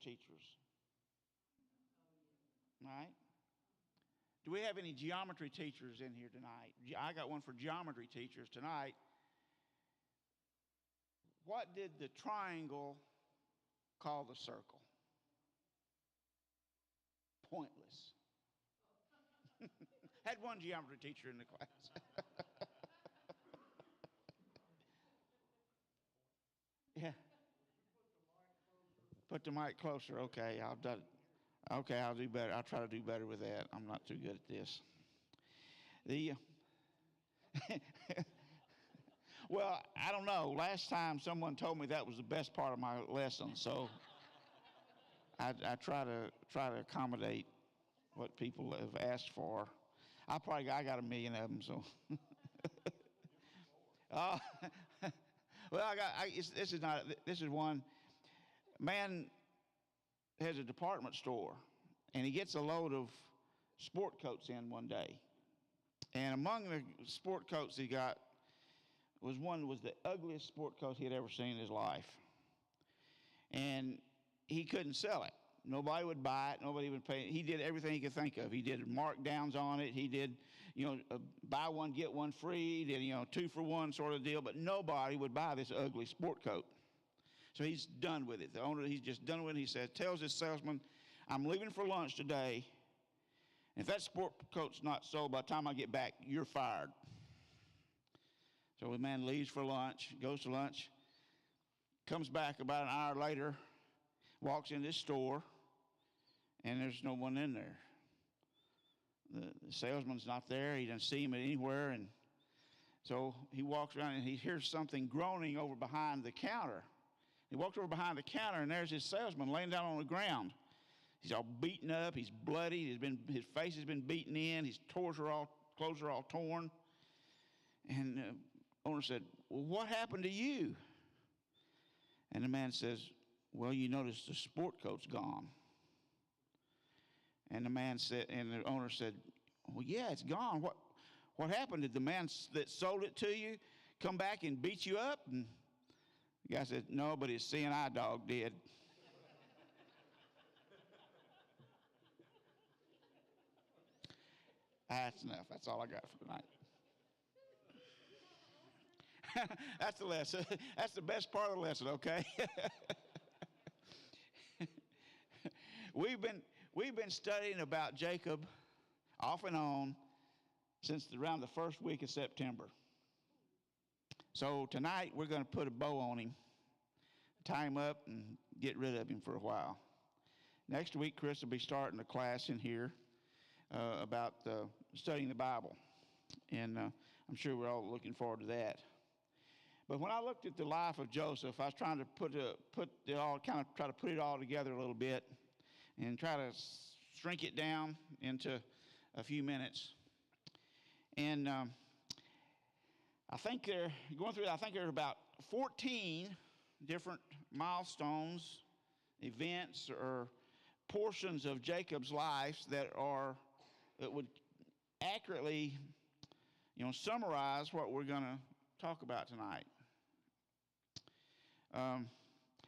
teachers? All right. Do we have any geometry teachers in here tonight? I got one for geometry teachers tonight. What did the triangle call the circle? Pointless. Had one geometry teacher in the class. Yeah. Put the mic closer. Okay, I'll do better. I'll try to do better with that. I'm not too good at this. Well, I don't know. Last time someone told me that was the best part of my lesson, so I try to accommodate what people have asked for. I got a million of them, so. Well, this is one. Man has a department store, and he gets a load of sport coats in one day. And among the sport coats he got was the ugliest sport coat he had ever seen in his life. And he couldn't sell it. Nobody would buy it. Nobody would pay it. He did everything he could think of. He did markdowns on it. He did, buy one, get one free. He did, 2-for-1 sort of deal. But nobody would buy this ugly sport coat. So he's done with it. The owner, he's just done with it. He tells his salesman, I'm leaving for lunch today. And if that sport coat's not sold by the time I get back, you're fired. So the man leaves for lunch, goes to lunch, comes back about an hour later, walks in this store, and there's no one in there. The salesman's not there. He doesn't see him anywhere. And so he walks around and he hears something groaning over behind the counter. He walks over behind the counter, and there's his salesman laying down on the ground. He's all beaten up. He's bloody. His face has been beaten in. His clothes are all torn. And the owner said, well, what happened to you? And the man says, well, you notice the sport coat's gone. And the owner said, well, yeah, it's gone. What happened? Did the man that sold it to you come back and beat you up? And the guy said, no, but his CNI dog did. That's enough. That's all I got for tonight. That's the lesson. That's the best part of the lesson, okay? We've been studying about Jacob off and on since around the first week of September. So tonight we're going to put a bow on him, tie him up, and get rid of him for a while. Next week, Chris will be starting a class in here about studying the Bible, and I'm sure we're all looking forward to that. But when I looked at the life of Joseph, I was trying to put it all together a little bit, and try to shrink it down into a few minutes. And I think there are about 14 different milestones, events, or portions of Jacob's life that would accurately, summarize what we're going to talk about tonight.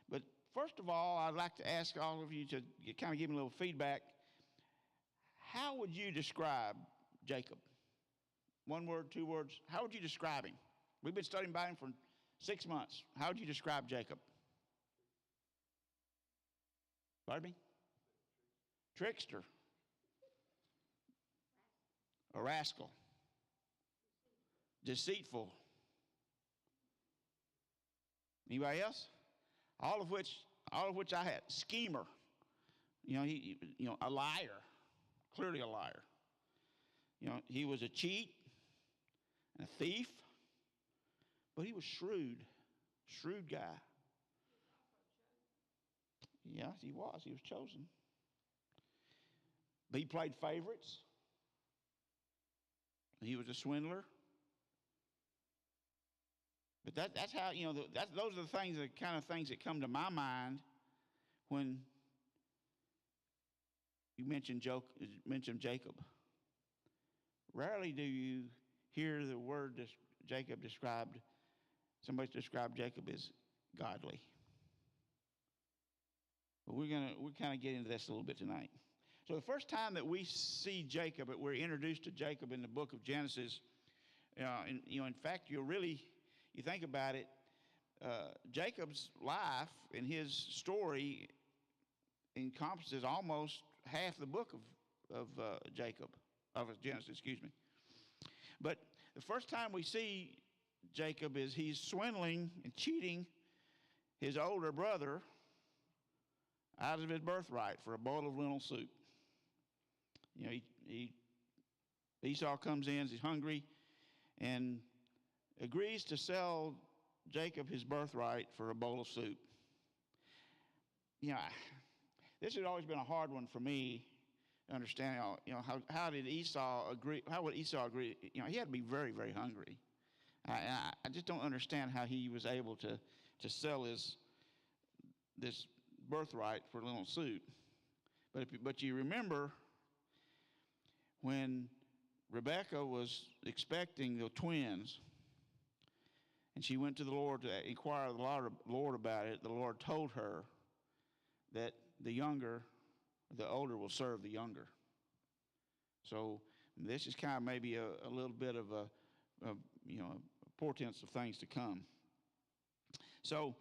But first of all, I'd like to ask all of you to kind of give me a little feedback. How would you describe Jacob? 1 word, 2 words. How would you describe him? We've been studying about him for 6 months. How would you describe Jacob? Pardon me? Trickster. A rascal. Deceitful. Anybody else? All of which I had. Schemer. A liar. Clearly a liar. He was a cheat and a thief, but he was shrewd. Shrewd guy. Yes, he was. He was chosen. But he played favorites. He was a swindler. But that's how, those are the things, the kind of things that come to my mind when you mention Jacob. Rarely do you hear the word Jacob described. Somebody described Jacob as godly. But we're kind of get into this a little bit tonight. So the first time that we see Jacob, we're introduced to Jacob in the book of Genesis. In fact, you think about it, Jacob's life and his story encompasses almost half the book of Genesis, excuse me. But the first time we see Jacob is he's swindling and cheating his older brother out of his birthright for a bowl of lentil soup. Esau comes in, he's hungry, and agrees to sell Jacob his birthright for a bowl of soup. This has always been a hard one for me to understand. How did Esau agree? How would Esau agree? He had to be very, very hungry. I just don't understand how he was able to sell this birthright for lentil soup. But you remember when Rebekah was expecting the twins, and she went to the Lord to inquire of the Lord about it. The Lord told her that the older will serve the younger. So this is kind of maybe a little bit of a portents of things to come. So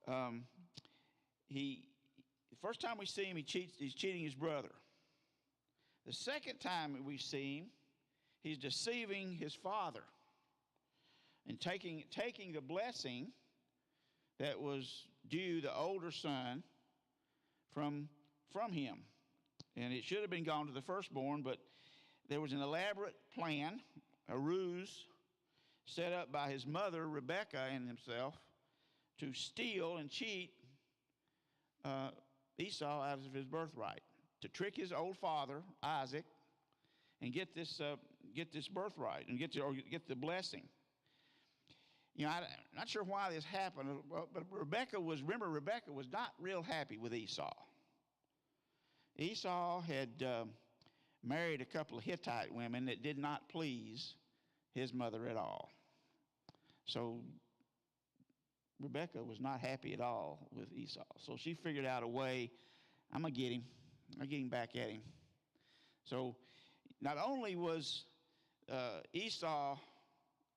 the first time we see him, he's cheating his brother. The second time we see him, he's deceiving his father and taking the blessing that was due the older son from him. And it should have been gone to the firstborn, but there was an elaborate plan, a ruse set up by his mother, Rebekah, and himself to steal and cheat Esau out of his birthright, to trick his old father, Isaac, and get this birthright and get the blessing. I'm not sure why this happened, but Rebekah was not real happy with Esau. Esau had married a couple of Hittite women that did not please his mother at all. So Rebekah was not happy at all with Esau. So she figured out a way, I'm going to get him. I'm getting back at him. So not only was Esau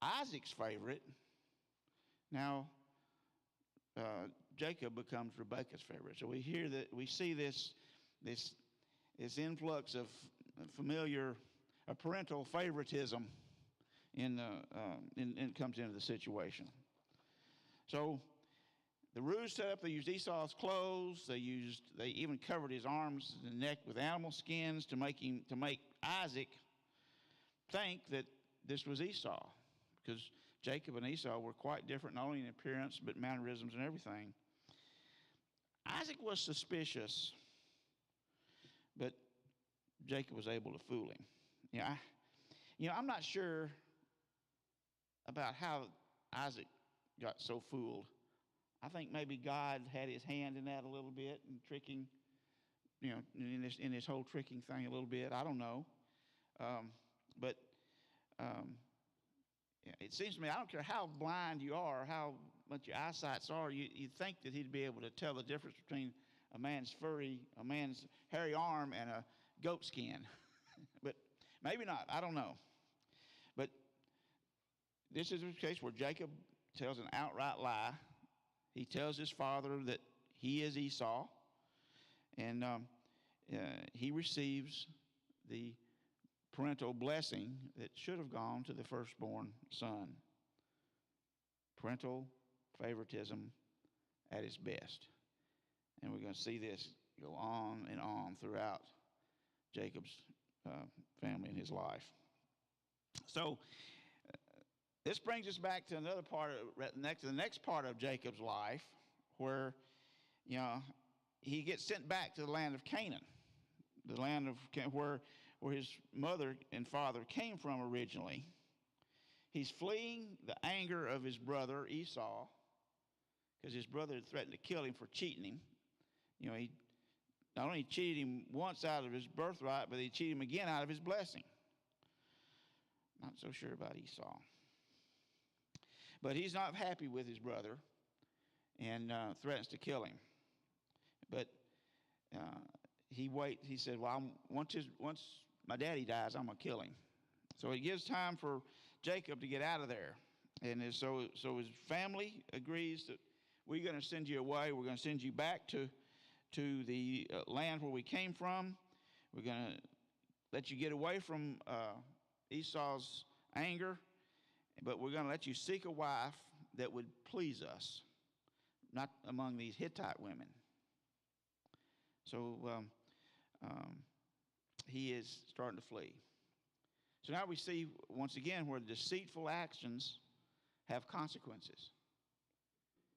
Isaac's favorite, now Jacob becomes Rebekah's favorite. So we see this influx of familiar parental favoritism comes into the situation. So the ruse set up, they used Esau's clothes. They even covered his arms and neck with animal skins to make Isaac think that this was Esau, because Jacob and Esau were quite different, not only in appearance but mannerisms and everything. Isaac was suspicious, but Jacob was able to fool him. I'm not sure about how Isaac got so fooled. I think maybe God had his hand in that a little bit and tricking, in this whole tricking thing a little bit. I don't know. But it seems to me, I don't care how blind you are, how much your eyesights are, you'd think that he'd be able to tell the difference between a man's hairy arm and a goat skin. But maybe not. I don't know. But this is a case where Jacob tells an outright lie. He tells his father that he is Esau, and he receives the parental blessing that should have gone to the firstborn son. Parental favoritism at its best. And we're going to see this go on and on throughout Jacob's family and his life. So this brings us back to another part the next part of Jacob's life, where he gets sent back to the land of Canaan, the land of where his mother and father came from originally. He's fleeing the anger of his brother Esau, because his brother had threatened to kill him for cheating him. He not only cheated him once out of his birthright, but he cheated him again out of his blessing. Not so sure about Esau. But he's not happy with his brother and threatens to kill him. But he said, well, once my daddy dies, I'm going to kill him. So it gives time for Jacob to get out of there. And so his family agrees that we're going to send you away. We're going to send you back to the land where we came from. We're going to let you get away from Esau's anger, but we're going to let you seek a wife that would please us, not among these Hittite women. So he is starting to flee. So now we see once again where deceitful actions have consequences.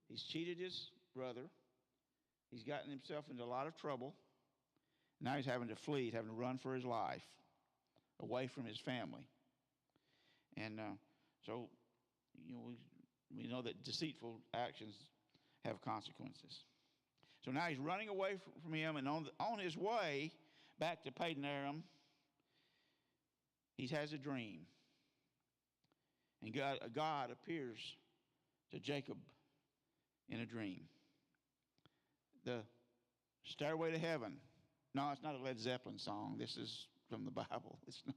He's cheated his brother. He's gotten himself into a lot of trouble. Now he's having to flee. He's having to run for his life away from his family. And so, we know that deceitful actions have consequences. So now he's running away from him, and on his way back to Padan Aram, he has a dream. And God appears to Jacob in a dream. The Stairway to Heaven. No, it's not a Led Zeppelin song. This is from the Bible. It's not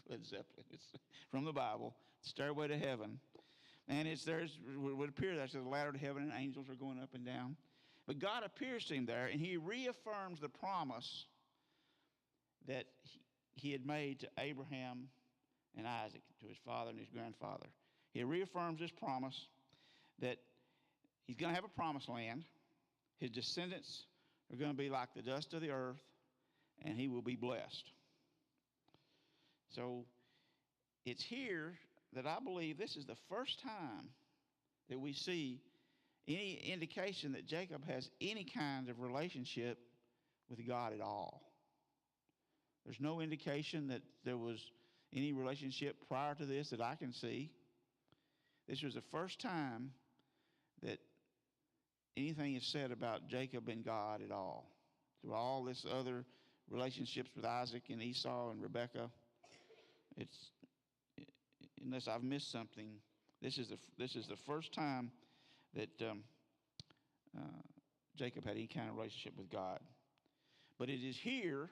Led Zeppelin. It's from the Bible. Stairway to Heaven. And it would appear that's the ladder to heaven, and angels are going up and down. But God appears to him there, and he reaffirms the promise that he had made to Abraham and Isaac, to his father and his grandfather. He reaffirms this promise that he's going to have a promised land. His descendants are going to be like the dust of the earth, and he will be blessed. So it's here that I believe this is the first time that we see any indication that Jacob has any kind of relationship with God at all. There's no indication that there was any relationship prior to this that I can see. This was the first time that anything is said about Jacob and God at all. Through all this other relationships with Isaac and Esau and Rebekah, it's, unless I've missed something, this is the first time that Jacob had any kind of relationship with God. But it is here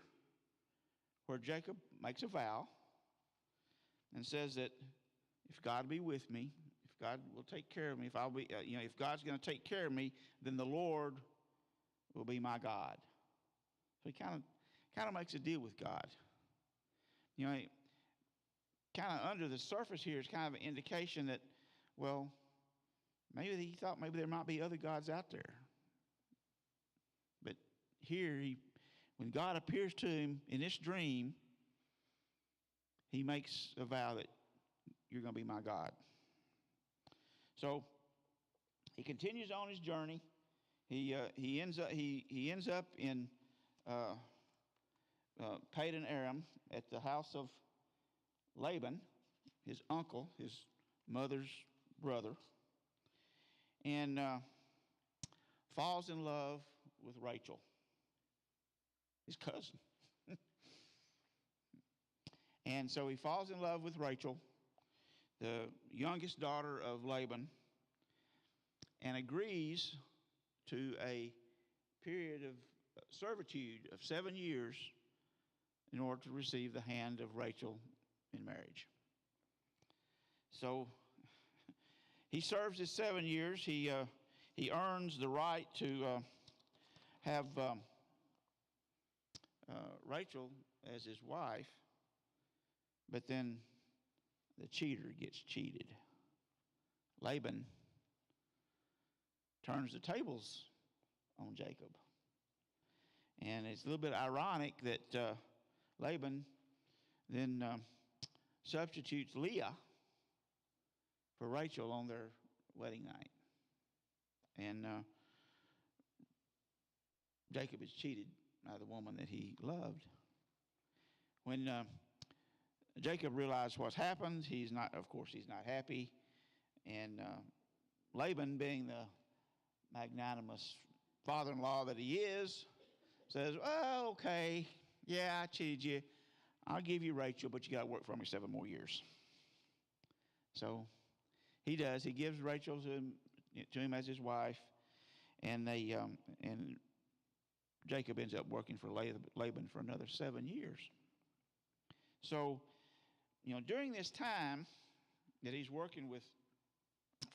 where Jacob makes a vow and says that if God be with me, if God will take care of me, if God's going to take care of me, then the Lord will be my God. So he kind of makes a deal with God. Kind of under the surface here is kind of an indication that, well, maybe he thought maybe there might be other gods out there. But here, when God appears to him in this dream, he makes a vow that you're going to be my God. So he continues on his journey. He ends up in Padan Aram at the house of Laban, his uncle, his mother's brother, and falls in love with Rachel, his cousin. And so he falls in love with Rachel, the youngest daughter of Laban, and agrees to a period of servitude of 7 years in order to receive the hand of Rachel in marriage. So he serves his 7 years. He earns the right to have Rachel as his wife, but then the cheater gets cheated. Laban turns the tables on Jacob. And it's a little bit ironic that Laban then substitutes Leah for Rachel on their wedding night. And Jacob is cheated by the woman that he loved. When Jacob realized what's happened, he's not happy. And Laban, being the magnanimous father-in-law that he is, says, well, okay, yeah, I cheated you. I'll give you Rachel, but you got to work for me 7 more years. So he does. He gives Rachel to him as his wife, and Jacob ends up working for Laban for another 7 years. So, during this time that he's working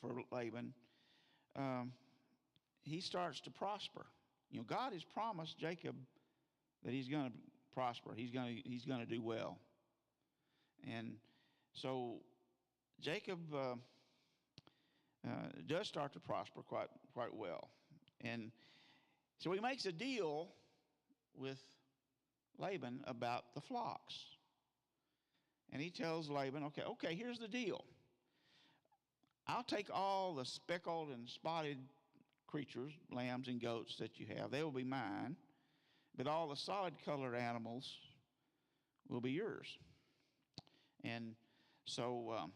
for Laban, he starts to prosper. God has promised Jacob that he's going to prosper. He's going to do well. And so Jacob does start to prosper quite well. And so he makes a deal with Laban about the flocks. And he tells Laban, okay, here's the deal. I'll take all the speckled and spotted creatures, lambs and goats that you have. They will be mine. But all the solid colored animals will be yours. And so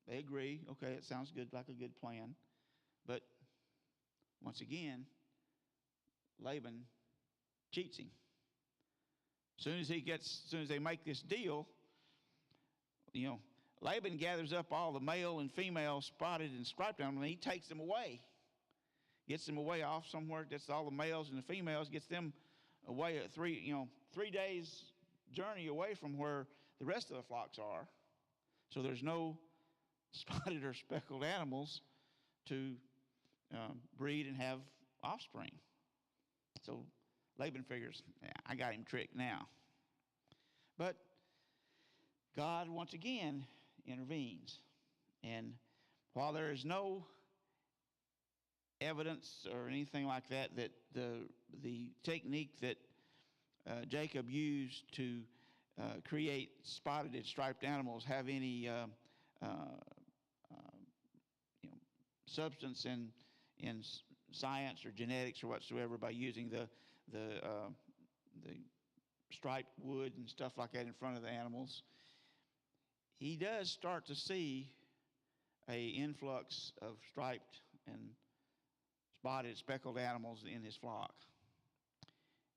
they agree. Okay, it sounds good, like a good plan. But once again, Laban cheats him. As soon as they make this deal, Laban gathers up all the male and female spotted and striped animals, and he takes them away. Gets them away off somewhere, gets all the males and the females, gets them away at 3 days journey away from where the rest of the flocks are. So there's no spotted or speckled animals to breed and have offspring. So Laban figures, I got him tricked now. But God once again intervenes. And while there is no evidence or anything like that the technique that Jacob used to create spotted and striped animals have any substance in science or genetics or whatsoever by using the striped wood and stuff like that in front of the animals, he does start to see an influx of striped and spotted, speckled animals in his flock.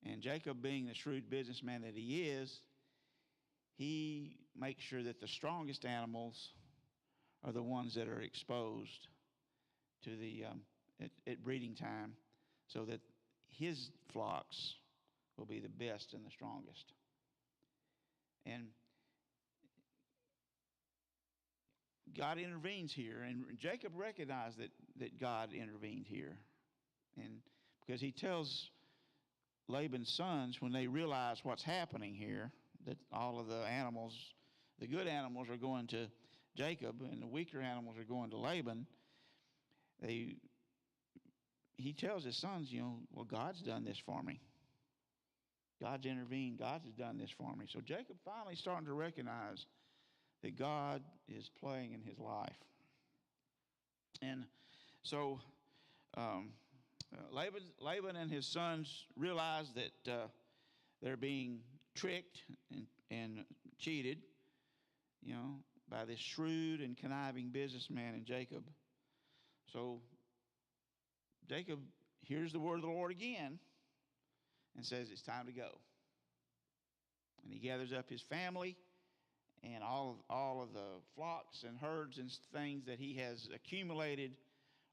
And Jacob, being the shrewd businessman that he is, he makes sure that the strongest animals are the ones that are exposed to the at breeding time, so that his flocks will be the best and the strongest. And God intervenes here, and Jacob recognized that God intervened here. And because he tells Laban's sons, when they realize what's happening here, that all of the animals, the good animals are going to Jacob and the weaker animals are going to Laban, he tells his sons, well, God's done this for me. God's intervened. God has done this for me. So Jacob finally starting to recognize that God is playing in his life. And so Laban and his sons realize that they're being tricked and cheated, by this shrewd and conniving businessman in Jacob. So Jacob hears the word of the Lord again and says it's time to go. And he gathers up his family and all of the flocks and herds and things that he has accumulated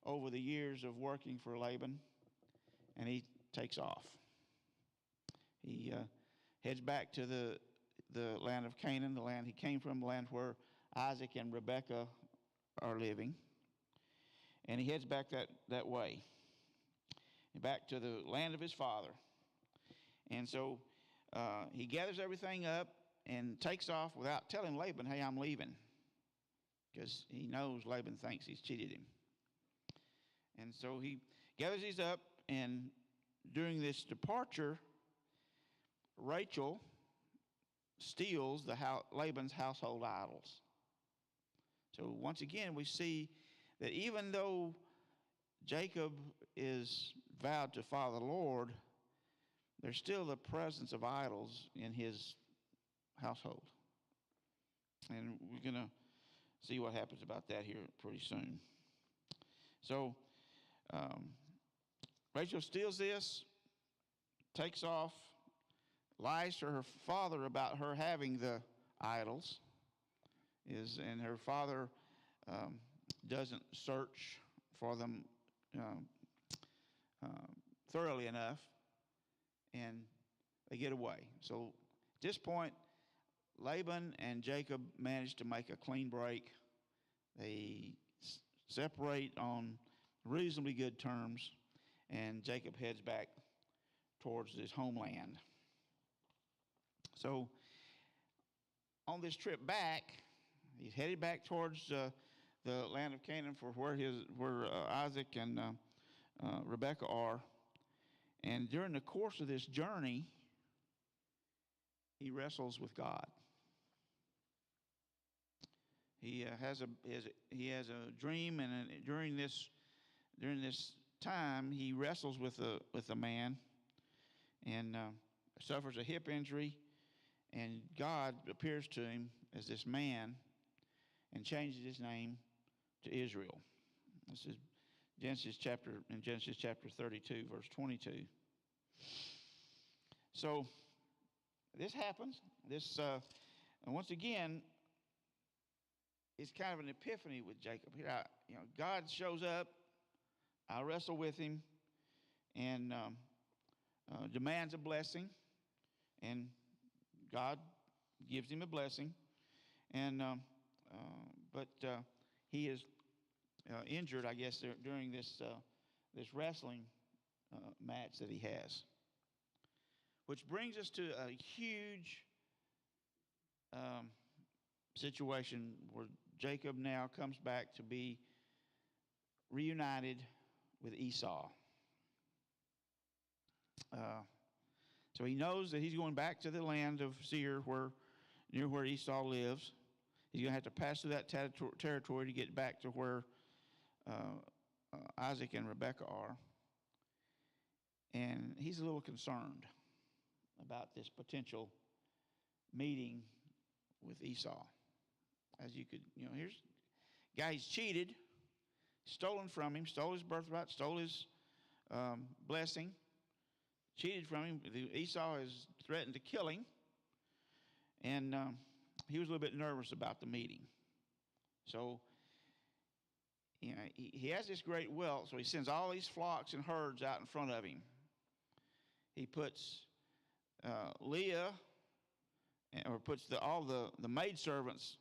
over the years of working for Laban, and he takes off. He heads back to the land of Canaan, the land he came from, the land where Isaac and Rebekah are living. And he heads back that way, back to the land of his father. And so he gathers everything up and takes off without telling Laban, hey, I'm leaving, because he knows Laban thinks he's cheated him. And so he gathers these up, and during this departure, Rachel steals Laban's household idols. So once again, we see that even though Jacob is vowed to follow the Lord, there's still the presence of idols in his household. And we're going to see what happens about that here pretty soon. So Rachel steals this, takes off, lies to her father about her having the idols, and her father doesn't search for them thoroughly enough. and they get away. So at this point, Laban and Jacob manage to make a clean break. They separate on reasonably good terms, and Jacob heads back towards his homeland. So on this trip back, he's headed back towards the land of Canaan for where Isaac and Rebekah are. And during the course of this journey, he wrestles with God. He has a dream, and during this time, he wrestles with a man, and suffers a hip injury, and God appears to him as this man, and changes his name to Israel. This is Genesis chapter 32, verse 22. So this happens. And once again, it's kind of an epiphany with Jacob. God shows up. I wrestle with him, and demands a blessing, and God gives him a blessing, and but he is injured, I guess, during this wrestling match that he has, which brings us to a huge situation where Jacob now comes back to be reunited with Esau. So he knows that he's going back to the land of Seir, near where Esau lives. He's going to have to pass through that territory to get back to where Isaac and Rebekah are. And he's a little concerned about this potential meeting with Esau. As you could, here's a guy he's cheated, stolen from him, stole his birthright, stole his blessing, cheated from him. Esau has threatened to kill him, and he was a little bit nervous about the meeting. So he has this great wealth, so he sends all these flocks and herds out in front of him. He puts Leah, or puts all the maidservants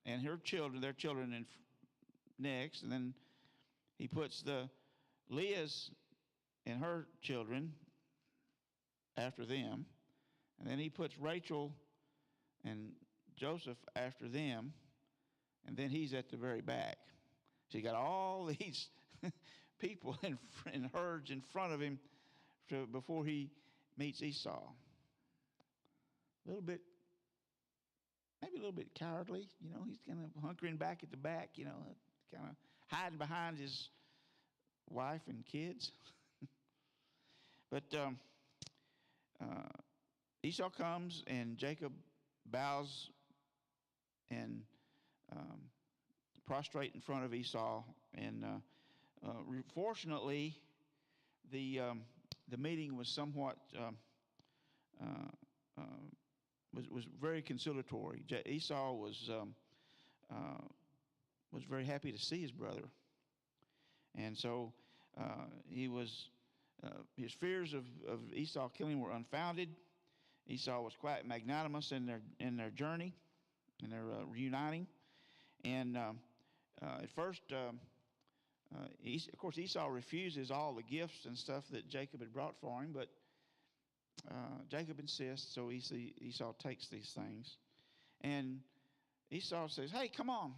and their children in next, and then he puts the Leah's and her children after them, and then he puts Rachel and Joseph after them, and then he's at the very back. So you got all these people in herds in front of him before he meets Esau. Maybe a little bit cowardly, he's kind of hunkering back at the back, kind of hiding behind his wife and kids. But Esau comes, and Jacob bows and prostrate in front of Esau. And fortunately, the meeting was somewhat was very conciliatory. Esau was very happy to see his brother, and so his fears of Esau killing were unfounded. Esau was quite magnanimous in their journey, in their reuniting, and at first, of course, Esau refuses all the gifts and stuff that Jacob had brought for him, but Jacob insists, so Esau takes these things. And Esau says, hey, come on.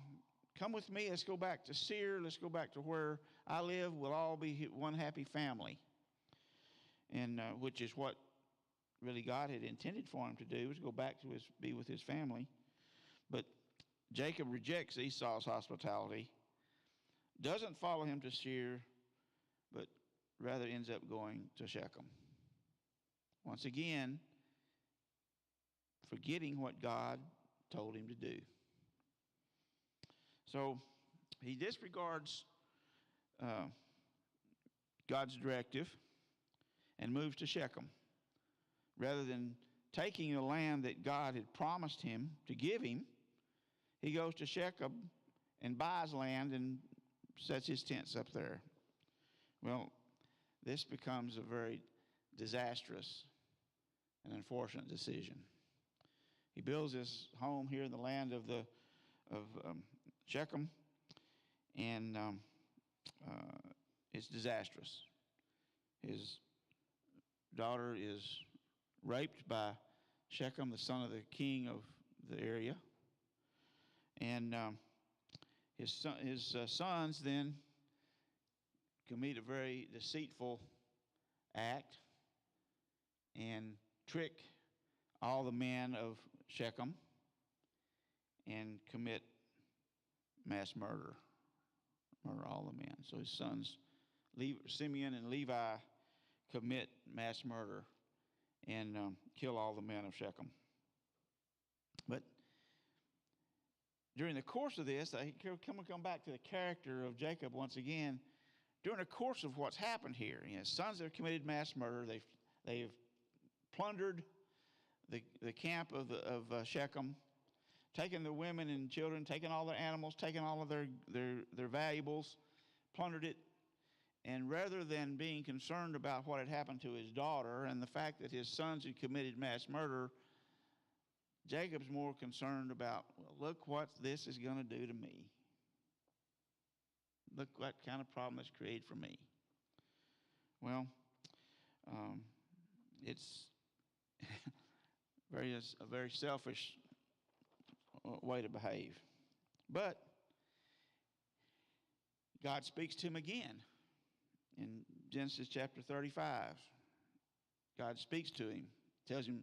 Come with me. Let's go back to Seir. Let's go back to where I live. We'll all be one happy family. And which is what really God had intended for him to do, was go back to be with his family. But Jacob rejects Esau's hospitality, doesn't follow him to Seir, but rather ends up going to Shechem. Once again, forgetting what God told him to do. So he disregards God's directive and moves to Shechem. Rather than taking the land that God had promised him to give him, he goes to Shechem and buys land and sets his tents up there. Well, this becomes a very disastrous an unfortunate decision. He builds his home here in the land of Shechem, and it's disastrous. His daughter is raped by Shechem, the son of the king of the area, and his sons then commit a very deceitful act and trick all the men of Shechem and commit mass murder all the men. So his sons, Simeon and Levi, commit mass murder and kill all the men of Shechem. But during the course of this, I come back to the character of Jacob once again. During the course of what's happened here, his sons have committed mass murder. They've plundered the camp of Shechem, taken the women and children, taken all their animals, taken all of their valuables, plundered it. And rather than being concerned about what had happened to his daughter and the fact that his sons had committed mass murder, Jacob's more concerned about, well, look what this is going to do to me. Look what kind of problem it's created for me. Well, it's a very selfish way to behave. But God speaks to him again. In Genesis chapter 35, God speaks to him, tells him,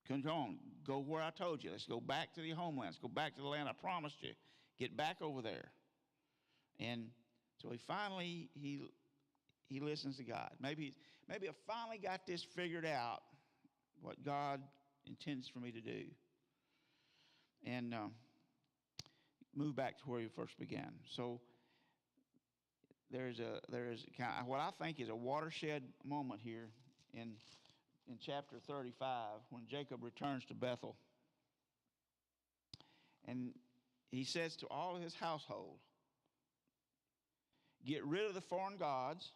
come on, go where I told you. Let's go back to the homeland. Let's go back to the land I promised you. Get back over there. And so he listens to God. Maybe I finally got this figured out, what God intends for me to do. And move back to where he first began. So there is kind of what I think is a watershed moment here in chapter 35 when Jacob returns to Bethel. And he says to all of his household, get rid of the foreign gods,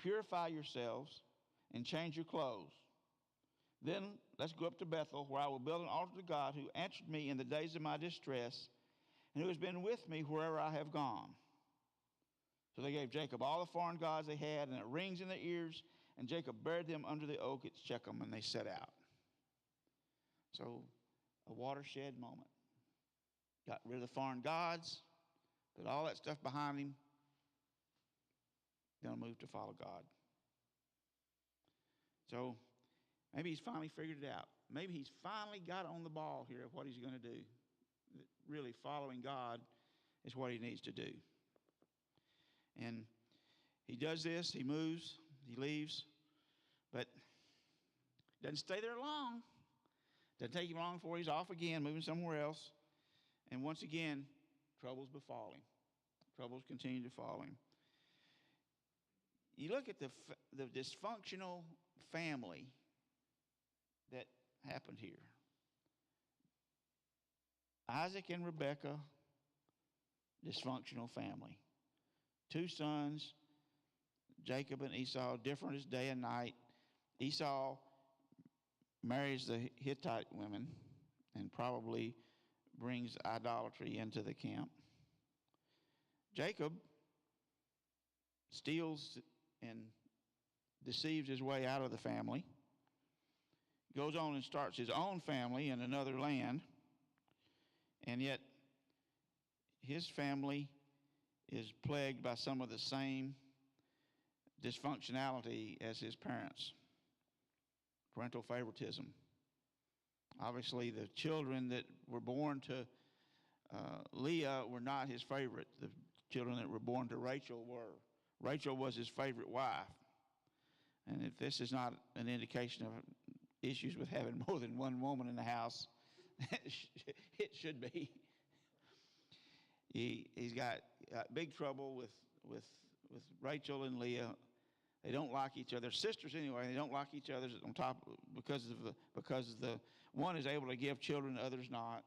purify yourselves, and change your clothes. Then let's go up to Bethel, where I will build an altar to God who answered me in the days of my distress and who has been with me wherever I have gone. So they gave Jacob all the foreign gods they had and the rings in their ears, and Jacob buried them under the oak at Shechem, and they set out. So a watershed moment. Got rid of the foreign gods, put all that stuff behind him, going to move to follow God. So maybe he's finally figured it out. Maybe he's finally got on the ball here of what he's going to do. Really following God is what he needs to do. And he does this, he moves, he leaves, but doesn't stay there long. Doesn't take him long before he's off again, moving somewhere else. And once again, troubles befall him. Troubles continue to fall him. You look at the dysfunctional family that happened here. Isaac and Rebekah, dysfunctional family. 2 sons, Jacob and Esau, different as day and night. Esau marries the Hittite women and probably brings idolatry into the camp. Jacob steals and deceives his way out of the family, goes on and starts his own family in another land, and yet his family is plagued by some of the same dysfunctionality as his parents. Parental favoritism. Obviously, the children that were born to Leah were not his favorite. The children that were born to Rachel were. Rachel was his favorite wife. And if this is not an indication of issues with having more than one woman in the house, it should be. He's got big trouble with Rachel and Leah. They don't like each other. They're sisters anyway. They don't like each other on top because the one is able to give children, the other's not.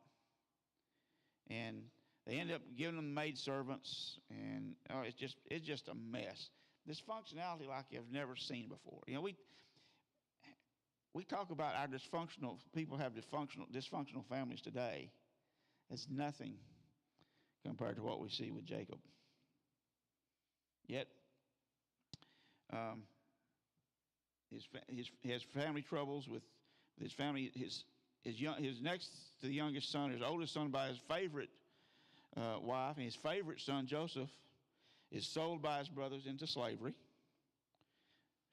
And they end up giving them maid servants, and it's just a mess. This functionality like I've never seen before. You know, we talk about our dysfunctional, people have dysfunctional families today. It's nothing compared to what we see with Jacob. Yet, his family troubles with his family. His next to the youngest son, his oldest son by his favorite wife, and his favorite son Joseph is sold by his brothers into slavery.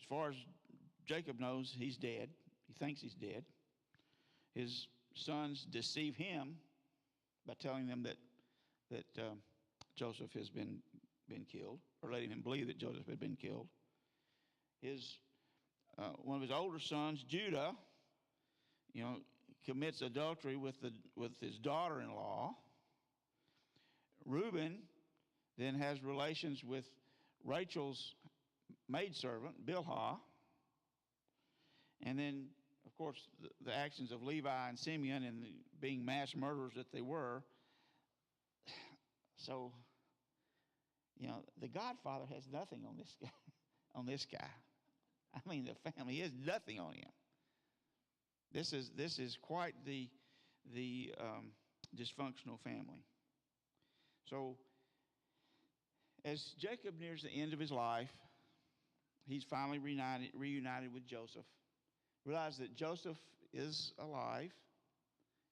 As far as Jacob knows, he's dead. He thinks he's dead. His sons deceive him by telling them that Joseph has been killed, or letting him believe that Joseph had been killed. One of his older sons, Judah, commits adultery with his daughter-in-law. Reuben then has relations with Rachel's maidservant, Bilhah. And then, of course, the actions of Levi and Simeon and being mass murderers that they were. So, the Godfather has nothing on this guy. On this guy. I mean, the family has nothing on him. This is quite the dysfunctional family. So, as Jacob nears the end of his life, he's finally reunited with Joseph. Realize that Joseph is alive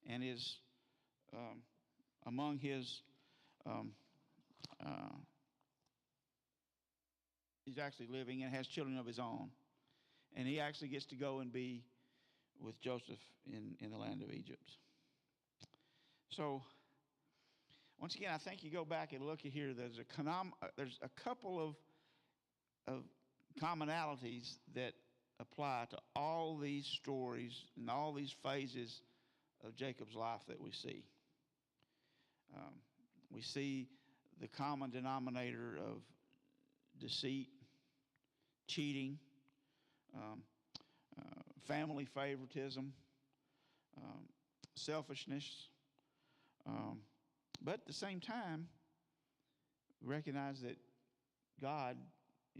and is among his. He's actually living and has children of his own, and he actually gets to go and be with Joseph in the land of Egypt. So, once again, I think you go back and look at here. There's a couple of commonalities that apply to all these stories and all these phases of Jacob's life that we see. We see the common denominator of deceit, cheating, family favoritism, selfishness. But at the same time, recognize that God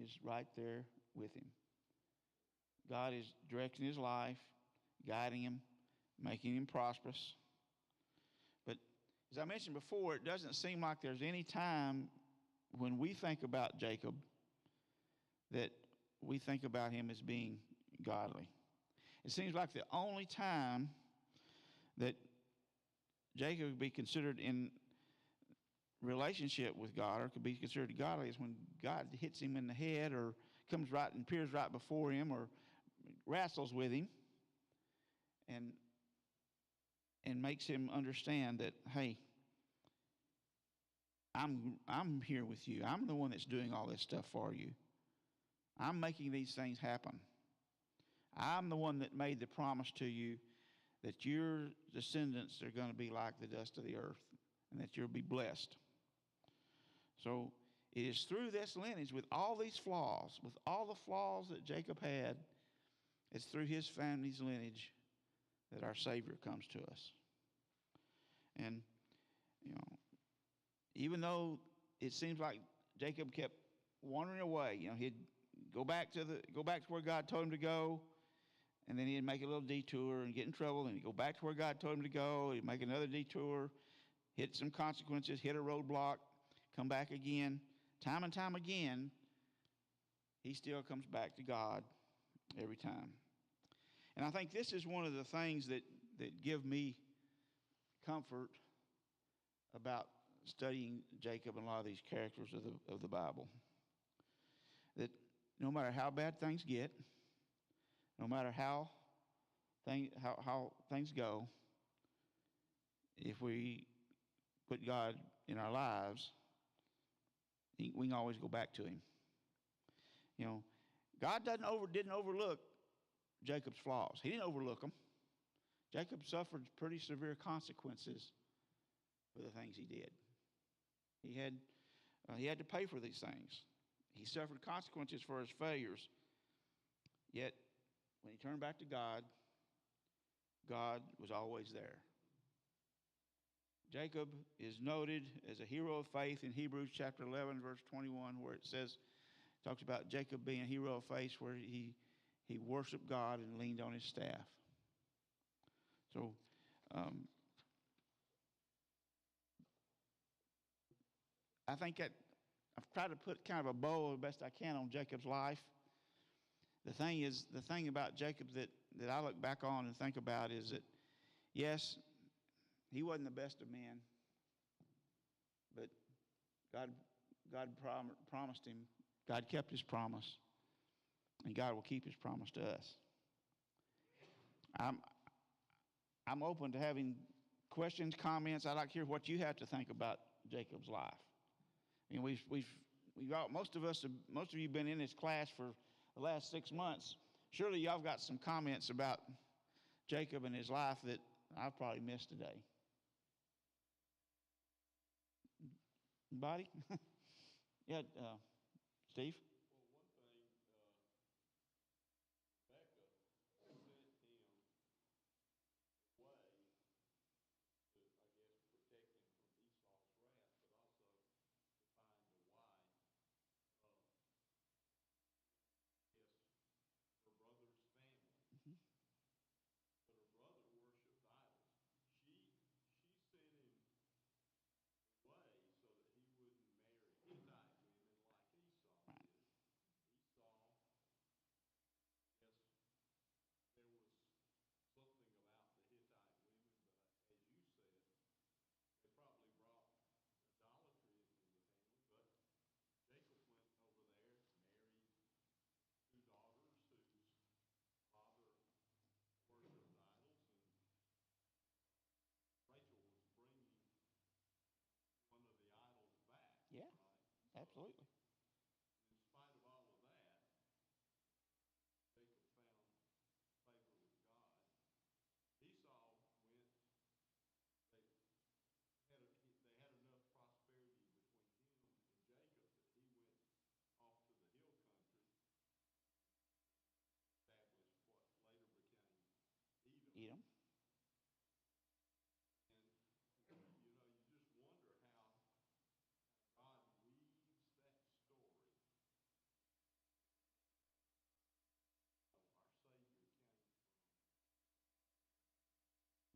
is right there with him. God is directing his life, guiding him, making him prosperous. But as I mentioned before, it doesn't seem like there's any time when we think about Jacob that we think about him as being godly. It seems like the only time that Jacob would be considered in relationship with God, or could be considered godly, is when God hits him in the head, or comes right and appears right before him, or wrestles with him, and makes him understand that, hey, I'm here with you. I'm the one that's doing all this stuff for you. I'm making these things happen. I'm the one that made the promise to you that your descendants are going to be like the dust of the earth, and that you'll be blessed. So it is through this lineage, with all these flaws, with all the flaws that Jacob had, it's through his family's lineage that our Savior comes to us. And, even though it seems like Jacob kept wandering away, he'd go back to where God told him to go, and then he'd make a little detour and get in trouble, and he'd go back to where God told him to go, he'd make another detour, hit some consequences, hit a roadblock, come back again. Time and time again, he still comes back to God every time. And I think this is one of the things that give me comfort about studying Jacob and a lot of these characters of the Bible. That no matter how bad things get, no matter how things go, if we put God in our lives, we can always go back to him. God didn't overlook Jacob's flaws. He didn't overlook them. Jacob suffered pretty severe consequences for the things he did. He had to pay for these things. He suffered consequences for his failures. Yet, when he turned back to God, God was always there. Jacob is noted as a hero of faith in Hebrews chapter 11, verse 21, where it talks about Jacob being a hero of faith, where he worshiped God and leaned on his staff. So I think that I've tried to put kind of a bow the best I can on Jacob's life. The thing about Jacob that I look back on and think about is that, yes, he wasn't the best of men, but God promised him. God kept his promise, and God will keep his promise to us. I'm open to having questions, comments. I'd like to hear what you have to think about Jacob's life. I mean, we've all, most of you have been in this class for the last 6 months. Surely y'all got some comments about Jacob and his life that I've probably missed today. Anybody? Yeah, Steve? Well, one thing, Becca sent him away to, I guess, protect him from Esau's wrath, but also to find a wife. Yes, her brother's family. Mm-hmm. But her brother worshipped idols. She sent him away so that he wouldn't marry Hittite women like Esau Right. did. Esau, yes, there was something about the Hittite women, but as you said, they probably brought idolatry into the family. But Jacob went over there, married 2 daughters whose father worshipped idols, and Rachel was bringing one of the idols back. Yeah, Right? absolutely. In spite of all of that, Jacob found favor with God. Esau went, they had enough prosperity between him and Jacob that he went off to the hill country, established what later became Edom. Edom. And, you know, you just wonder how God weaves that story.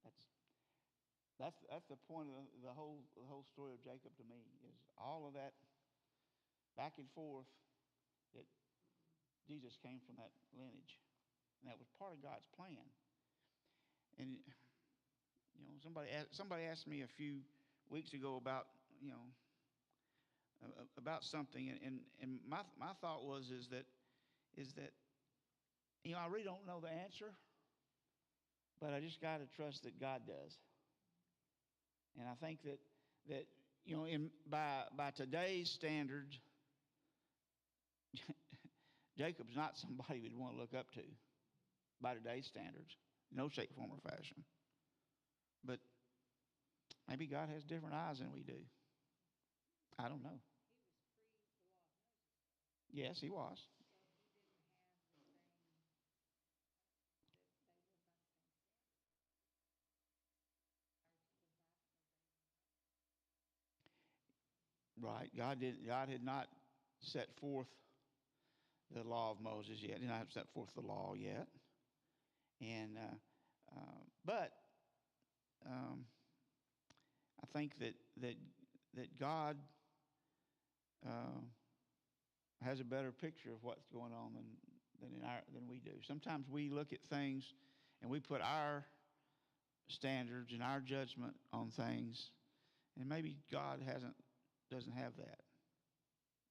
Our Savior came from. That's the point of the whole story of Jacob to me, is all of that back and forth, that Jesus came from that lineage, and that was part of God's plan. And you know, somebody asked me a few weeks ago about about something, and my thought is that I really don't know the answer, but I just got to trust that God does. And I think that by today's standards, Jacob's not somebody we'd want to look up to by today's standards, no shape, form, or fashion. But maybe God has different eyes than we do. I don't know. He was pre the law of Moses. Yes, he was. So he didn't have the same, that they lived by the same standards. To live by Right. God had not set forth the law of Moses yet. He did not set forth the law yet. And but I think that God has a better picture of what's going on than we do. Sometimes we look at things and we put our standards and our judgment on things, and maybe God doesn't have that,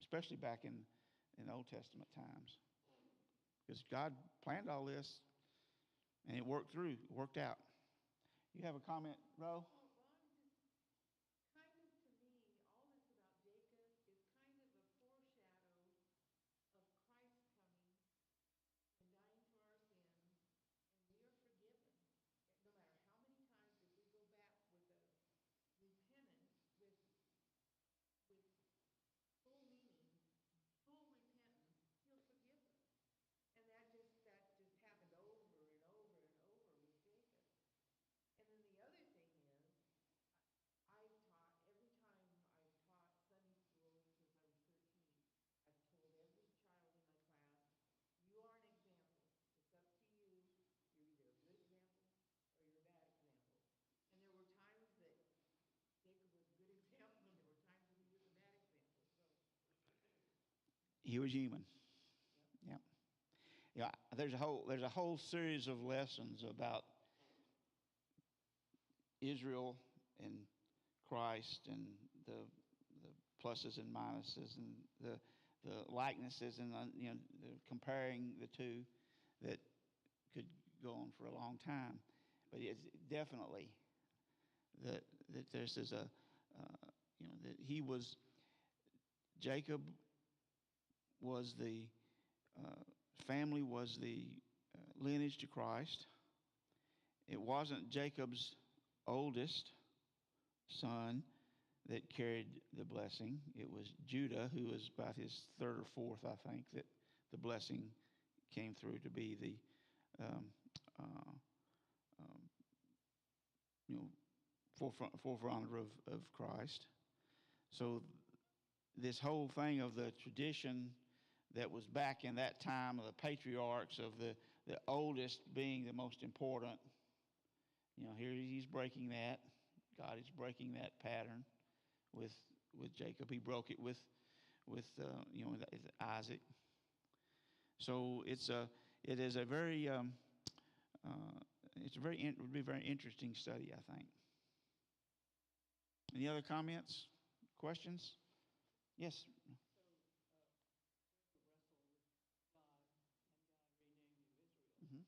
especially back in Old Testament times, because God planned all this and it worked out. You have a comment, Ro? Well, Ron, just kind of to me, all this about Jacob is kind of a foreshadow of Christ coming and dying for our sins, and we are forgiven. No matter how many times, if we go back with a repentance, with full meaning, full repentance, he'll forgive us. And that just happened over and over and over with Jacob. And then the other thing is, He was human. Yeah. Yeah. There's a whole series of lessons about Israel and Christ and the pluses and minuses and the likenesses and the comparing the two that could go on for a long time. But it's definitely that this is that he was Jacob was the family was the lineage to Christ. It wasn't Jacob's oldest son that carried the blessing. It was Judah, who was about his third or fourth, I think, that the blessing came through to be the forerunner of Christ. So this whole thing of the tradition that was back in that time of the patriarchs of the oldest being the most important, here he's breaking that. God is breaking that pattern with Jacob. He broke it with Isaac. So it is a very it would be a very interesting study, I think. Any other comments, questions? Yes. Mm-hmm.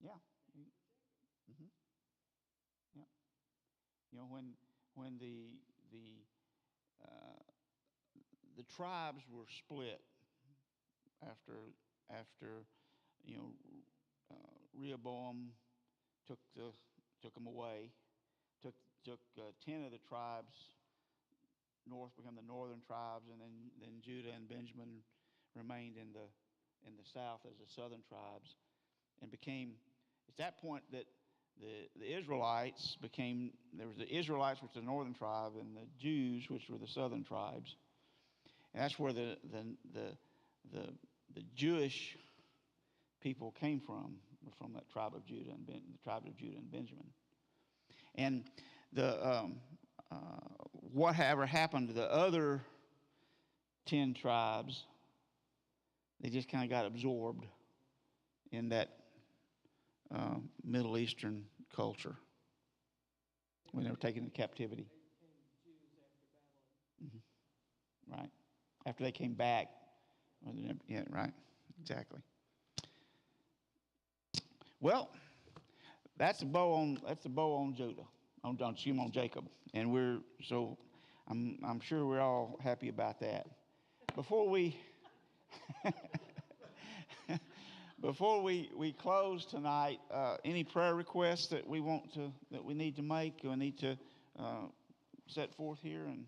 Yeah. Mm-hmm. Yeah. When the tribes were split after Rehoboam took them away, took 10 of the tribes north, become the northern tribes, and then Judah and Benjamin remained in the south as the southern tribes, and became at that point that the Israelites became, there was the Israelites, which was the northern tribe, and the Jews, which were the southern tribes. And that's where the Jewish people came from that tribe of Judah and the tribe of Judah and Benjamin. And whatever happened to the other 10 tribes, they just kind of got absorbed in that Middle Eastern culture when they were taken into captivity. Mm-hmm. Right. After they came back. Yeah, right. Exactly. Well, that's the bow on Judah. On Jacob. And I'm sure we're all happy about that. Before we close tonight, any prayer requests that we need to make or need to set forth here? And